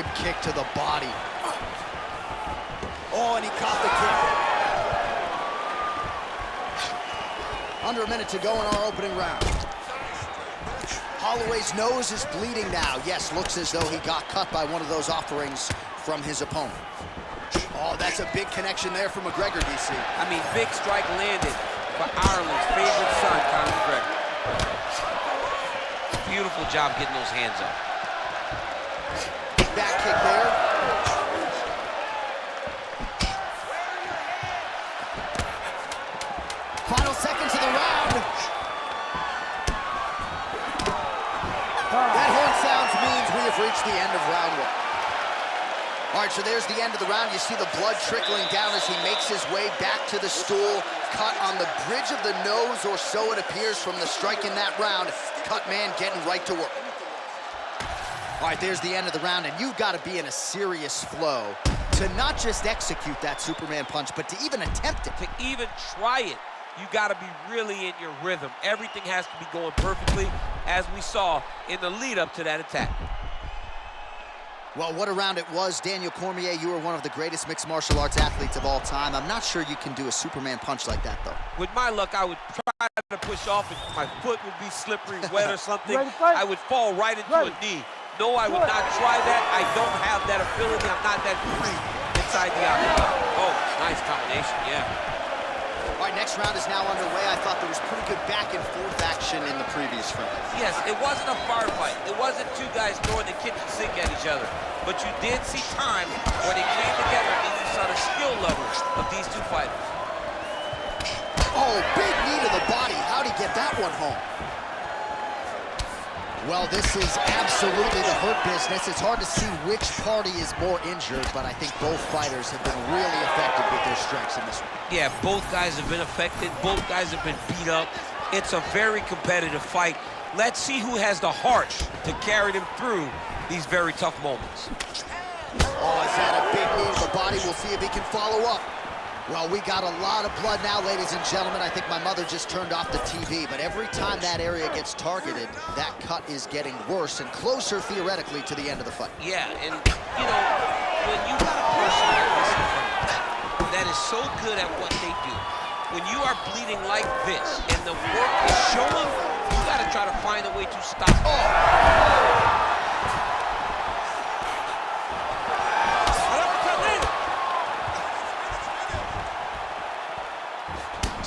Good kick to the body. Oh, and he caught the kick. Under a minute to go in our opening round. Holloway's nose is bleeding now. Yes, looks as though he got cut by one of those offerings from his opponent. Oh, that's a big connection there for McGregor, DC. I mean, big strike landed for Ireland's favorite son, Conor McGregor. Beautiful job getting those hands up. Big back kick there. Final seconds of the round. That horn sounds means we have reached the end of round one. All right, so there's the end of the round. You see the blood trickling down as he makes his way back to the stool. Cut on the bridge of the nose, or so it appears from the strike in that round. Cut man getting right to work. All right, there's the end of the round, and you've got to be in a serious flow to not just execute that Superman punch, but to even attempt it. To even try it, you got to be really in your rhythm. Everything has to be going perfectly, as we saw in the lead up to that attack. Well, what a round it was. Daniel Cormier, you are one of the greatest mixed martial arts athletes of all time. I'm not sure you can do a Superman punch like that, though. With my luck, I would try to push off, and my foot would be slippery, wet or something. I would fall right into a knee. No, I would not try that. I don't have that ability. I'm not that free inside the octagon. Oh, nice combination, yeah. All right, next round is now underway. I thought there was pretty good back and forth action in the previous round. Yes, it wasn't a firefight. It wasn't two guys throwing the kitchen sink at each other. But you did see times where they came together and you saw the skill level of these two fighters. Oh, big knee to the body. How'd he get that one home? Well, this is absolutely the hurt business. It's hard to see which party is more injured, but I think both fighters have been really effective with their strikes in this one. Yeah, both guys have been affected. Both guys have been beat up. It's a very competitive fight. Let's see who has the heart to carry them through these very tough moments. Oh, is that a big knee to the body? We'll see if he can follow up. Well, we got a lot of blood now, ladies and gentlemen. I think my mother just turned off the TV, but every time that area gets targeted, that cut is getting worse and closer, theoretically, to the end of the fight. Yeah, and, you know, when you got a person like this in front of you that is so good at what they do, when you are bleeding like this and the work is showing, you got to try to find a way to stop it. Oh!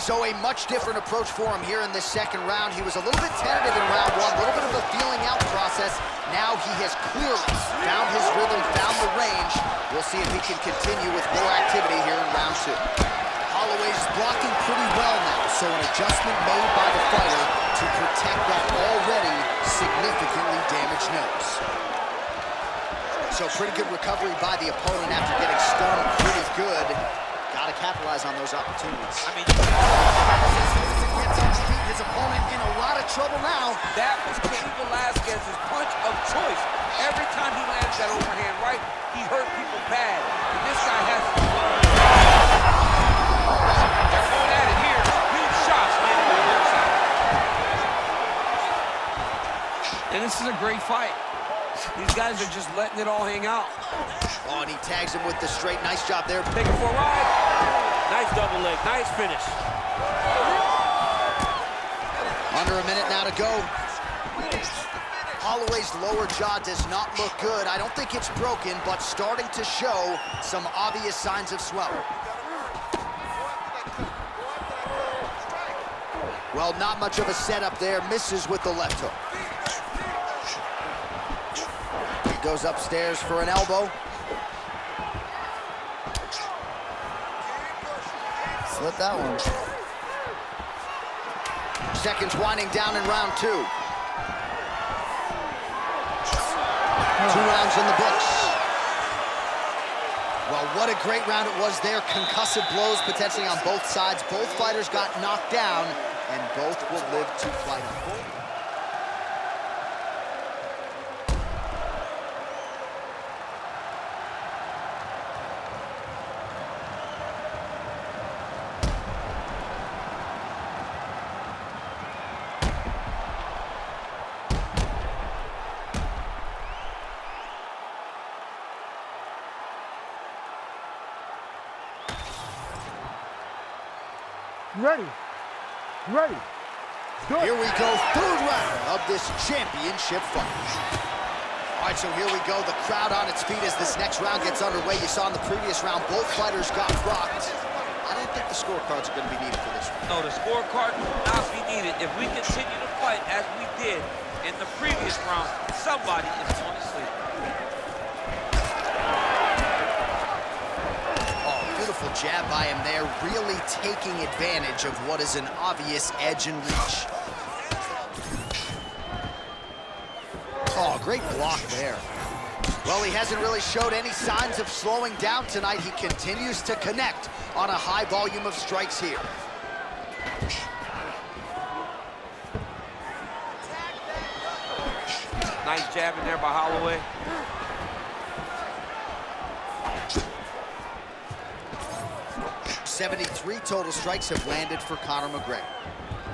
So a much different approach for him here in this second round. He was a little bit tentative in round one, a little bit of a feeling out process. Now he has clearly found his rhythm, found the range. We'll see if he can continue with more activity here in round two. Holloway's blocking pretty well now, so an adjustment made by the fighter to protect that already significantly damaged nose. So pretty good recovery by the opponent after getting stunned pretty good. Got to capitalize on those opportunities. I mean, gets on his feet. His opponent in a lot of trouble now. That was Cain Velasquez's punch of choice. Every time he lands that overhand right, he hurt people bad. And this guy has to learn. They're going at it here. Huge shots landing on both sides. And this is a great fight. These guys are just letting it all hang out. Oh, and he tags him with the straight. Nice job there. Take it for a ride. Nice double leg. Nice finish. Under a minute now to go. Holloway's lower jaw does not look good. I don't think it's broken, but starting to show some obvious signs of swelling. Well, not much of a setup there. Misses with the left hook. He goes upstairs for an elbow. Slip that one. Seconds winding down in round two. 2 rounds in the books. Well, what a great round it was there. Concussive blows potentially on both sides. Both fighters got knocked down, and both will live to fight on. Ready. Ready. Good. Here we go, third round of this championship fight. All right, so here we go. The crowd on its feet as this next round gets underway. You saw in the previous round, both fighters got rocked. I don't think the scorecards are going to be needed for this one. No, the scorecard will not be needed. If we continue to fight as we did in the previous round, somebody is going to sleep. Oh, beautiful jab by him there, really taking advantage of what is an obvious edge and reach. Oh, great block there. Well, he hasn't really showed any signs of slowing down tonight. He continues to connect on a high volume of strikes here. Nice jab in there by Holloway. .73 total strikes have landed for Conor McGregor.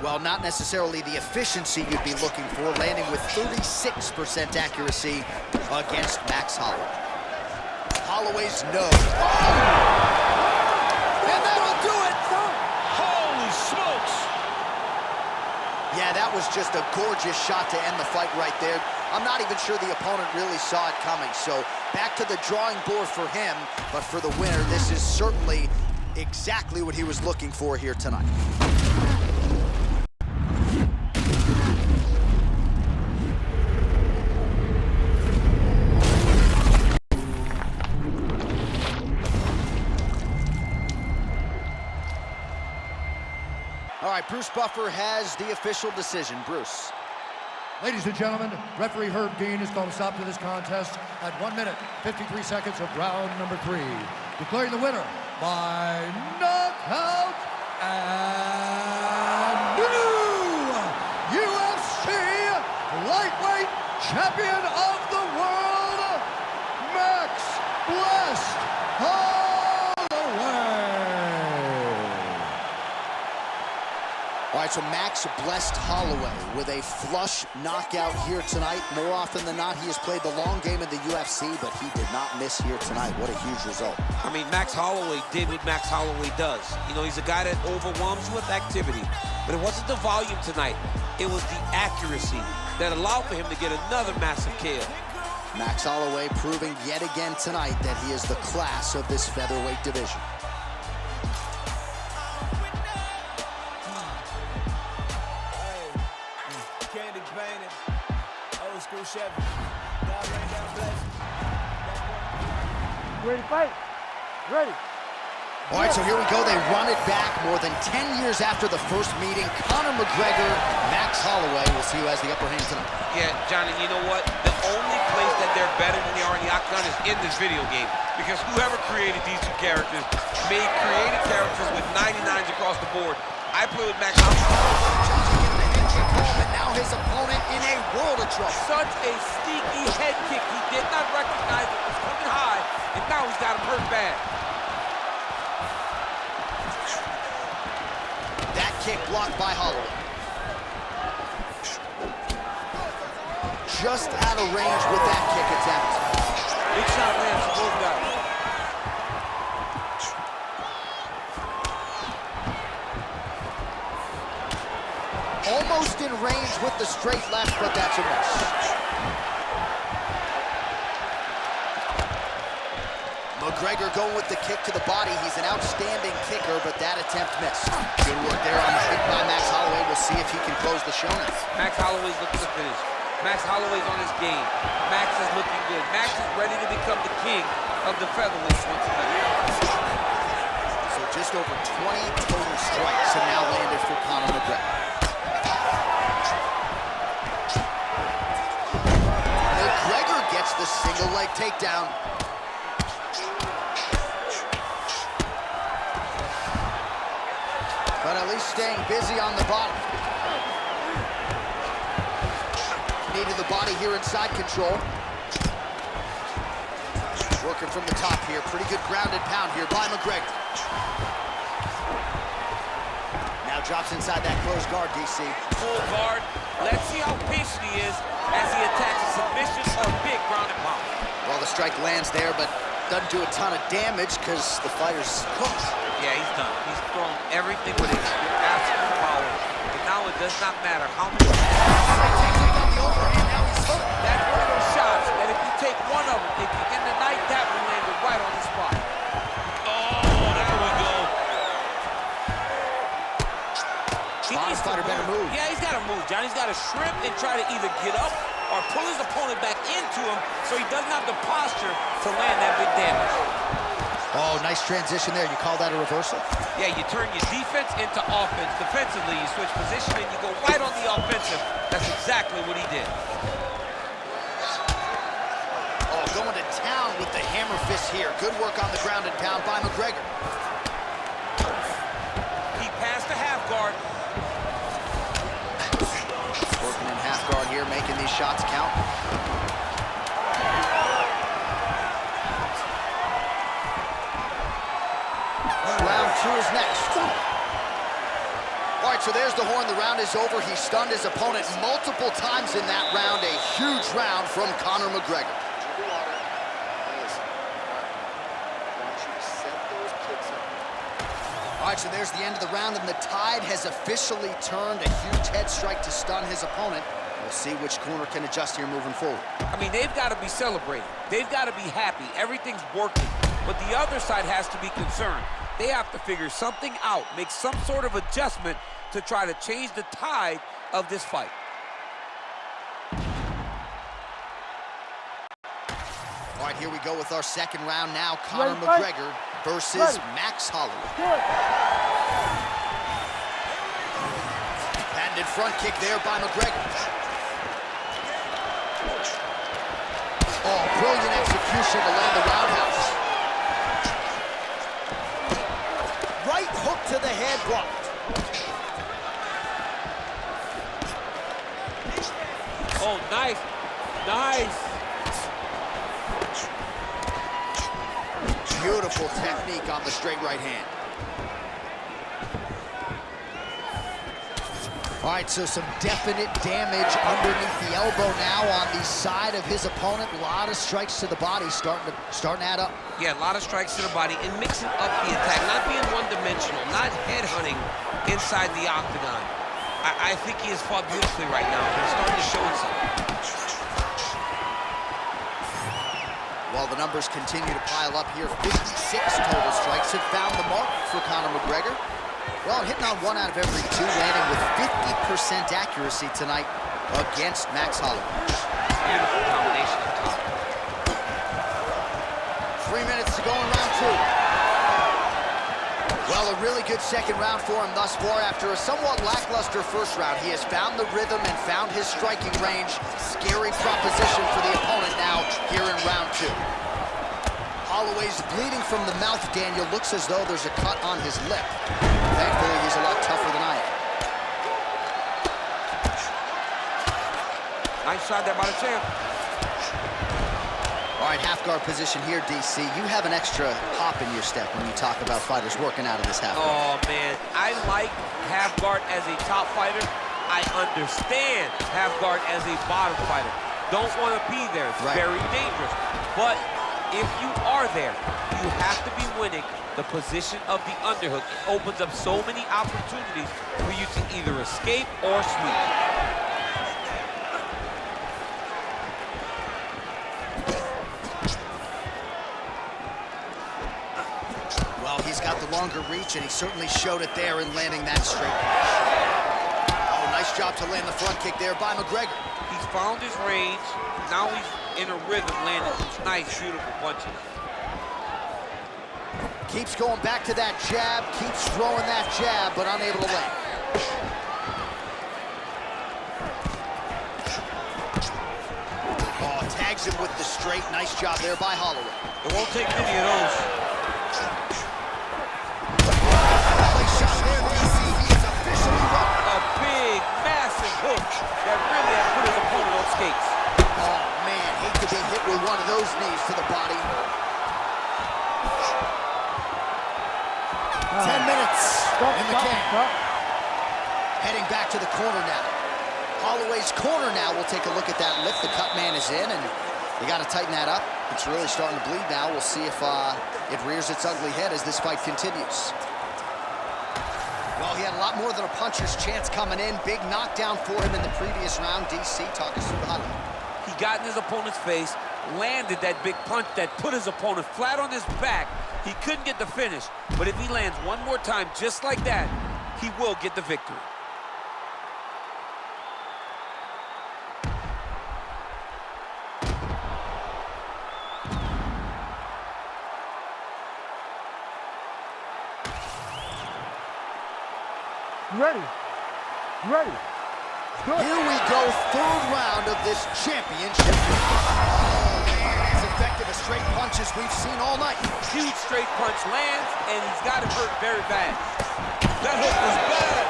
Well, not necessarily the efficiency you'd be looking for, landing with 36% accuracy against Max Holloway. Holloway's nose. And that'll do it! Holy smokes! Yeah, that was just a gorgeous shot to end the fight right there. I'm not even sure the opponent really saw it coming, so back to the drawing board for him, but for the winner, this is certainly exactly what he was looking for here tonight. All right, Bruce Buffer has the official decision. Bruce. Ladies and gentlemen, referee Herb Dean has called a stop to this contest at 1 minute, 53 seconds of round number 3. Declaring the winner by knockout and new UFC lightweight champion of the world, Max Blessed Holloway. All right, so Max Blessed Holloway with a flush knockout here tonight. More often than not, he has played the long game in the UFC, but he did not miss here tonight. What a huge result. I mean, Max Holloway did what Max Holloway does. You know, he's a guy that overwhelms you with activity. But it wasn't the volume tonight. It was the accuracy that allowed for him to get another massive KO. Max Holloway proving yet again tonight that he is the class of this featherweight division. Ready to fight? Ready. All right, so here we go. They run it back more than 10 years after the first meeting. Conor McGregor, Max Holloway. We'll see who has the upper hand tonight. Yeah, Johnny, you know what? The only place that they're better than they are in the octagon is in this video game. Because whoever created these two characters made creative characters with 99s across the board. I play with Max Holloway. And now his opponent in a world of trouble. Such a sneaky head kick. He did not recognize it was coming high, and now he's got him hurt bad. That kick blocked by Holloway. Just out of range with that kick attempt. Big shot lands for both guys. Almost in range with the straight left, but that's a miss. McGregor going with the kick to the body. He's an outstanding kicker, but that attempt missed. Good work there on the kick by Max Holloway. We'll see if he can close the show now. Max Holloway's looking to finish. Max Holloway's on his game. Max is looking good. Max is ready to become the king of the featherweights once again. So just over 20 total strikes have now landed for Conor McGregor. McGregor gets the single leg takedown. But at least staying busy on the bottom. Knee to the body here inside control. Working from the top here. Pretty good grounded pound here by McGregor. Now drops inside that closed guard, DC. Full guard. Let's see how patient he is as he attacks a submission or big ground and pound. Well, the strike lands there, but Doesn't do a ton of damage because the fighter's cooked. Yeah, he's done. He's thrown everything with absolute power. But now it does not matter how many. Takes it on the overhand, now he's hooked. That's one of those shots that if you take one of them, if you end the night, that one landed right on the spot. Oh, there we go. Bottom fighter better move. Yeah, he's got to move, John. He's got to shrimp and try to either get up or pull his opponent back into him so he doesn't have the posture to land that big damage. Oh, nice transition there. You call that a reversal? Yeah, you turn your defense into offense. Defensively, you switch position and you go right on the offensive. That's exactly what he did. Oh, going to town with the hammer fist here. Good work on the ground and pound by McGregor. He passed the half guard. Working in half guard here, making these shots count. Round two is next. All right, so there's the horn. The round is over. He stunned his opponent multiple times in that round. A huge round from Conor McGregor. All right, so there's the end of the round, and the tide has officially turned. A huge head strike to stun his opponent. We'll see which corner can adjust here moving forward. I mean, they've got to be celebrating. They've got to be happy. Everything's working. But the other side has to be concerned. They have to figure something out, make some sort of adjustment to try to change the tide of this fight. All right, here we go with our second round now. Conor McGregor versus Max Holloway. Patented front kick there by McGregor. Oh, brilliant execution to land the roundhouse. Right hook to the head, blocked. Oh, nice. Nice. Beautiful technique on the straight right hand. All right, so some definite damage underneath the elbow now on the side of his opponent. A lot of strikes to the body starting to add up. Yeah, a lot of strikes to the body and mixing up the attack, not being one-dimensional, not head-hunting inside the octagon. I think he has fought beautifully right now. He's starting to show himself. While the numbers continue to pile up here, 56 total strikes have found the mark for Conor McGregor. Well, hitting on 1 out of every 2, landing with 50% accuracy tonight against Max Holloway. Beautiful combination of top. 3 minutes to go in round 2. Well, a really good second round for him thus far. After a somewhat lackluster first round, he has found the rhythm and found his striking range. Scary proposition for the opponent now here in round 2. Holloway's bleeding from the mouth, Daniel. Looks as though there's a cut on his lip. Thankfully, he's a lot tougher than I am. Nice shot there by the champ. All right, half guard position here, DC. You have an extra hop in your step when you talk about fighters working out of this half guard. Oh, man. I like half guard as a top fighter. I understand half guard as a bottom fighter. Don't want to be there. It's very dangerous. But if you are there, you have to be winning the position of the underhook. It opens up so many opportunities for you to either escape or sweep. Well, he's got the longer reach, and he certainly showed it there in landing that straight punch. Oh, nice job to land the front kick there by McGregor. He's found his range. Now he's in a rhythm, landing these nice, beautiful punches. Keeps going back to that jab, keeps throwing that jab, but unable to land. Oh, tags him with the straight. Nice job there by Holloway. It won't take many of those. A big, massive hook that really has put his opponent on skates. Oh, man, hate to be hit with one of those knees to the body. 10 minutes in the can. Heading back to the corner now. Holloway's corner now. We'll take a look at that lift. The cut man is in, and you got to tighten that up. It's really starting to bleed now. We'll see if it rears its ugly head as this fight continues. Well, he had a lot more than a puncher's chance coming in. Big knockdown for him in the previous round. DC, talk us through the highlight. He got in his opponent's face, landed that big punch that put his opponent flat on his back. He couldn't get the finish, but if he lands one more time just like that, he will get the victory. Ready. Ready. Good. Here we go, third round of this championship. Oh, man, as effective as straight punches we've seen all night. Huge straight punch lands, and he's got him hurt very bad. That hook was bad.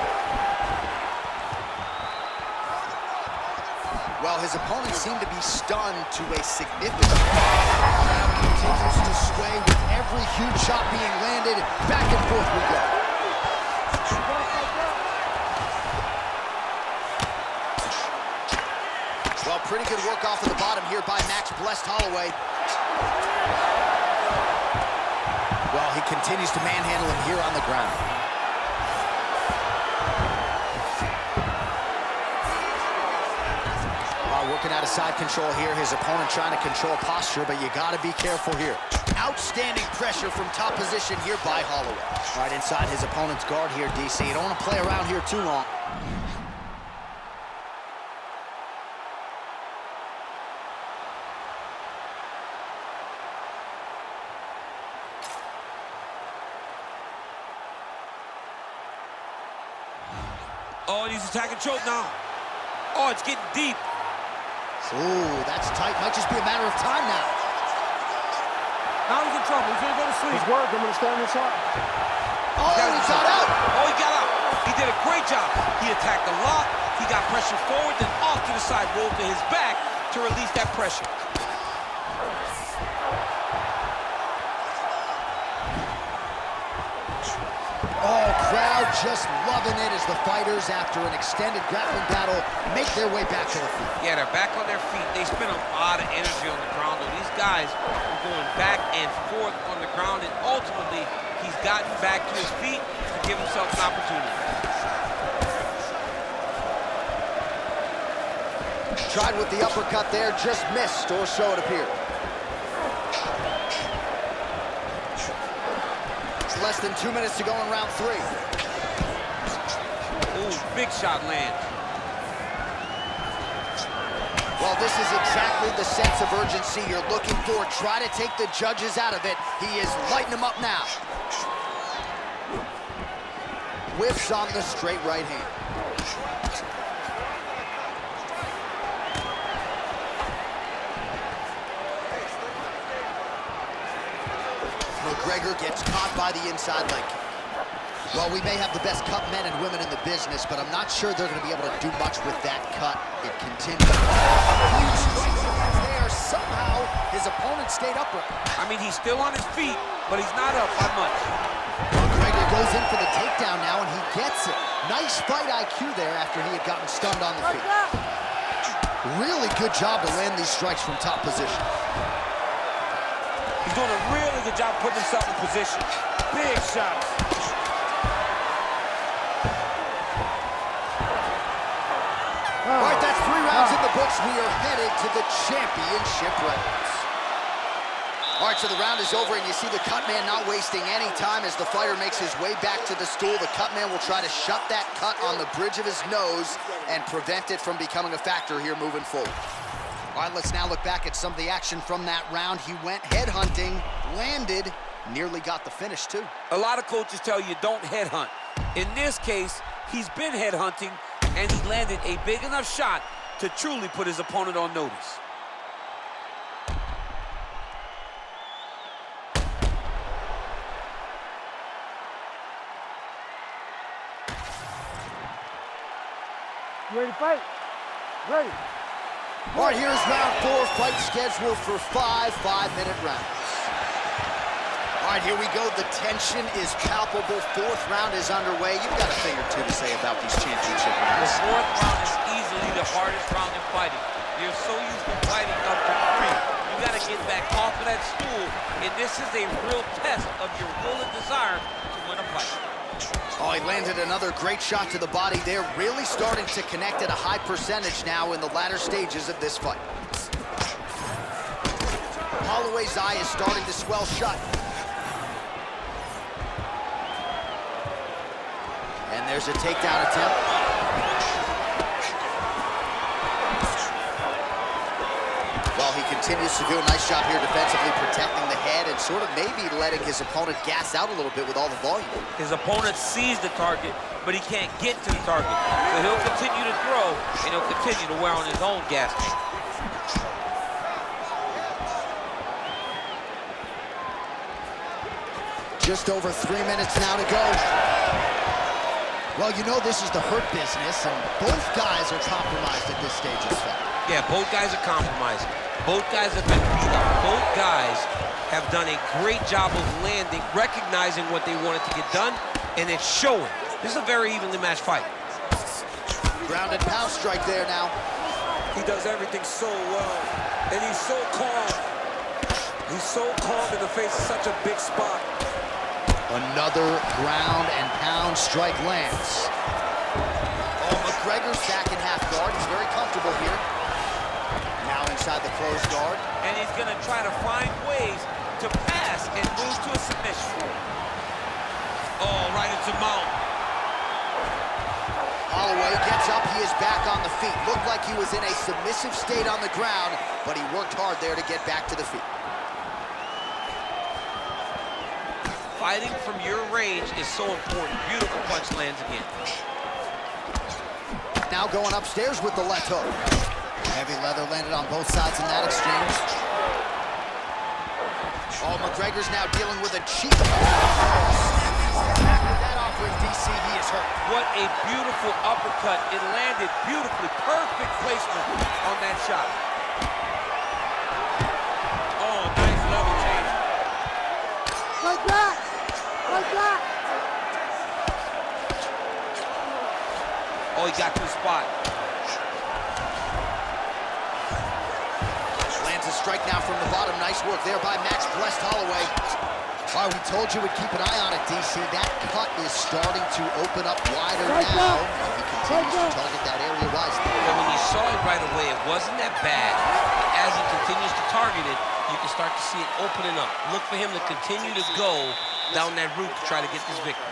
Well, his opponent seemed to be stunned to a significant crowd continues to sway with every huge shot being landed. Back and forth we go. Well, pretty good work off of the bottom here by Max Blessed Holloway. Well, he continues to manhandle him here on the ground. Working out of side control here. His opponent trying to control posture, but you got to be careful here. Outstanding pressure from top position here by Holloway. Right inside his opponent's guard here, DC. You don't want to play around here too long. Oh, and he's attacking choke now. Oh, it's getting deep. Ooh, that's tight. Might just be a matter of time now. Now he's in trouble. He's gonna go to sleep. He's worked. I'm gonna stand inside. Oh, he got out. Oh, he got out. He did a great job. He attacked a lot. He got pressure forward, then off to the side, rolled to his back to release that pressure. Oh, crowd just loving it as the fighters, after an extended grappling battle, make their way back to the feet. Yeah, they're back on their feet. They spend a lot of energy on the ground, though. These guys are going back and forth on the ground, and ultimately, he's gotten back to his feet to give himself an opportunity. Tried with the uppercut there, just missed, or so it appeared. Less than 2 minutes to go in round 3. Ooh, big shot lands. Well, this is exactly the sense of urgency you're looking for. Try to take the judges out of it. He is lighting them up now. Whiffs on the straight right hand. McGregor gets caught by the inside leg kick. Well, we may have the best cut men and women in the business, but I'm not sure they're going to be able to do much with that cut. It continues. Huge strikes there. Somehow, his opponent stayed upright. I mean, he's still on his feet, but he's not up by much. McGregor goes in for the takedown now, and he gets it. Nice fight IQ there after he had gotten stunned on the feet. Really good job to land these strikes from top position. He's doing a really good job putting himself in position. Big shots. All right, that's 3 rounds in the books. We are headed to the championship rounds. All right, so the round is over, and you see the cut man not wasting any time as the fighter makes his way back to the stool. The cut man will try to shut that cut on the bridge of his nose and prevent it from becoming a factor here moving forward. All right, let's now look back at some of the action from that round. He went headhunting, landed, nearly got the finish too. A lot of coaches tell you don't headhunt. In this case, he's been headhunting, and he landed a big enough shot to truly put his opponent on notice. You ready to fight? Ready. All right, here's round 4, fight scheduled for 5 5-minute rounds. All right, here we go. The tension is palpable. 4th round is underway. You've got a thing or two to say about these championship rounds. The 4th round is easily the hardest round in fighting. You're so used to fighting up to 3. You You got to get back off of that stool, and this is a real test of your will and desire to win a fight. Oh, he landed another great shot to the body. They're really starting to connect at a high percentage now in the latter stages of this fight. Holloway's eye is starting to swell shut. And there's a takedown attempt. Well, he continues to do a nice job here defensively, protecting the head and sort of maybe letting his opponent gas out a little bit with all the volume. His opponent sees the target, but he can't get to the target. So he'll continue to throw, and he'll continue to wear on his own gas tank. Just over 3 minutes now to go. Well, you know this is the hurt business, and both guys are compromised at this stage of the fight. Yeah, both guys are compromised. Both guys have been beat up. Both guys have done a great job of landing, recognizing what they wanted to get done, and it's showing. This is a very evenly matched fight. Ground and pound strike there now. He does everything so well, and he's so calm. He's so calm in the face of such a big spot. Another ground and pound strike lands. Oh, McGregor's back in half guard. He's very comfortable here. Now inside the closed guard. And he's going to try to find ways to pass and move to a submission. Oh, right into mount. Holloway gets up. He is back on the feet. Looked like he was in a submissive state on the ground, but he worked hard there to get back to the feet. Fighting from your range is so important. Beautiful punch lands again. Now going upstairs with the left hook. Heavy leather landed on both sides in that exchange. Oh, McGregor's now dealing with a cheap. That offering, DC, he is hurt. What a beautiful uppercut. It landed beautifully. Perfect placement on that shot. Oh, nice level change. Like that! Like that! Oh, he got to the spot. Lands a strike now from the bottom. Nice work there by Max Blessed Holloway. Wow, we told you we'd keep an eye on it, DC. That cut is starting to open up wider now. He continues to target that area wisely. And when you saw it right away, it wasn't that bad. As he continues to target it, you can start to see it opening up. Look for him to continue to go down that route to try to get this victory.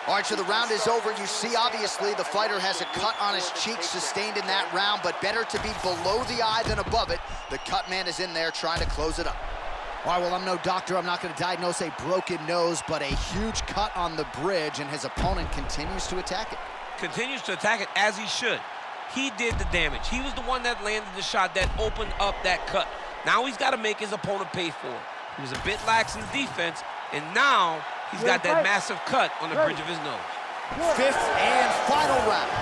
All right, so the round is over. You see, obviously, the fighter has a cut on his cheek sustained in that round, but better to be below the eye than above it. The cut man is in there trying to close it up. All right, well, I'm no doctor. I'm not going to diagnose a broken nose, but a huge cut on the bridge, and his opponent continues to attack it. Continues to attack it as he should. He did the damage. He was the one that landed the shot that opened up that cut. Now he's got to make his opponent pay for it. He was a bit lax in defense, and now he's got that massive cut on the bridge of his nose. Fifth and final round.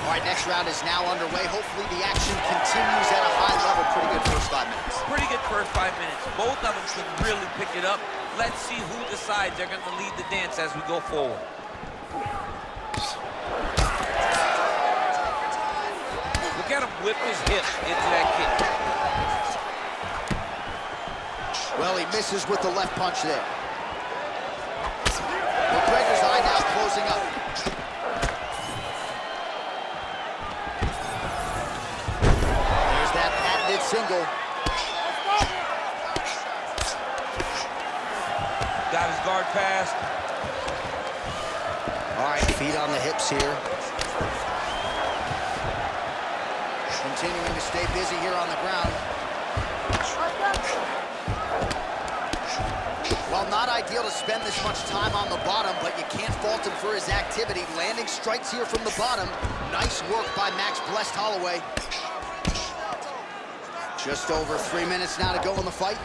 All right, next round is now underway. Hopefully the action continues at a high level. Pretty good first 5 minutes. Pretty good first 5 minutes. Both of them could really pick it up. Let's see who decides they're going to lead the dance as we go forward. Look at him whip his hip into that kick. Well, he misses with the left punch there. McGregor's eye now closing up. There's that patented single. Got his guard passed. All right, feet on the hips here. Continuing to stay busy here on the ground. Well, not ideal to spend this much time on the bottom, but you can't fault him for his activity. Landing strikes here from the bottom. Nice work by Max Blessed Holloway. Just over 3 minutes now to go in the fight.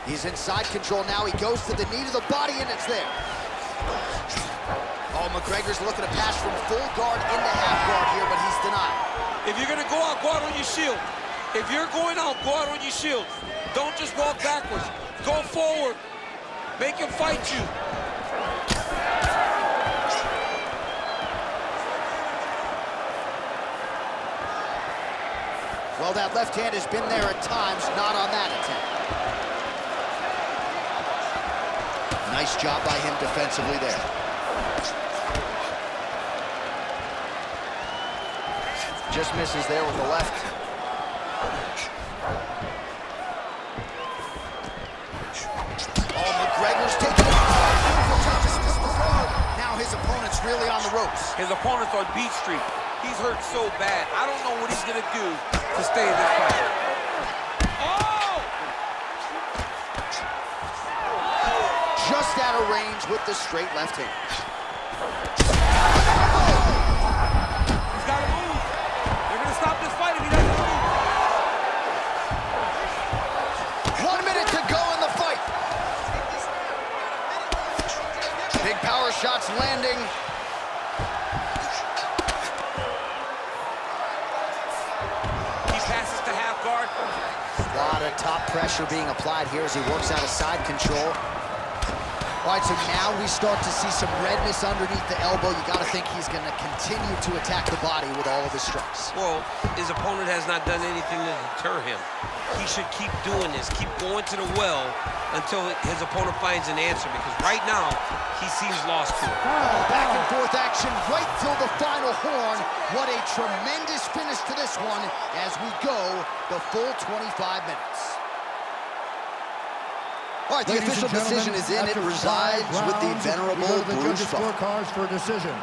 He's in side control now. He goes to the knee to the body, and it's there. Oh, McGregor's looking to pass from full guard into half guard here, but he's denied. If you're going to go out on your shield. If you're going out, go out on your shield. Don't just walk backwards. Go forward. Make him fight you. Well, that left hand has been there at times, not on that attempt. Nice job by him defensively there. Just misses there with the left. Oh, McGregor's taking it. Beautiful job just before. Now his opponent's really on the ropes. His opponent's on Beat Street. He's hurt so bad. I don't know what he's gonna do to stay in this fight. Oh! Just out of range with the straight left hand. He's gotta move. They're gonna stop this fight if he doesn't move. 1 minute to go in the fight. Big power shots landing. He passes to half guard. A lot of top pressure being applied here as he works out of side control. All right, so now we start to see some redness underneath the elbow. You got to think he's going to continue to attack the body with all of his strikes. Well, his opponent has not done anything to deter him. He should keep doing this, keep going to the well until his opponent finds an answer, because right now, he seems lost to it. Back and forth action right till the final horn. What a tremendous finish to this one as we go the full 25 minutes. All right, the Ladies official and gentlemen, decision is in. It after resides 5 with the rounds, venerable we go to the Bruce judges' Buffer. scorecards for a decision.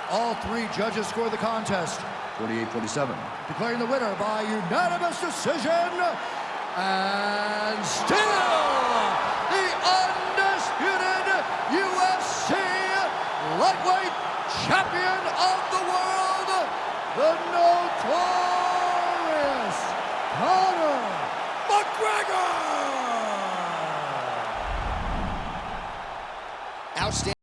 All 3 judges score the contest 48-47. Declaring the winner by unanimous decision, and still the undisputed UFC lightweight champion of the world, the notorious Conor McGregor. Outstanding.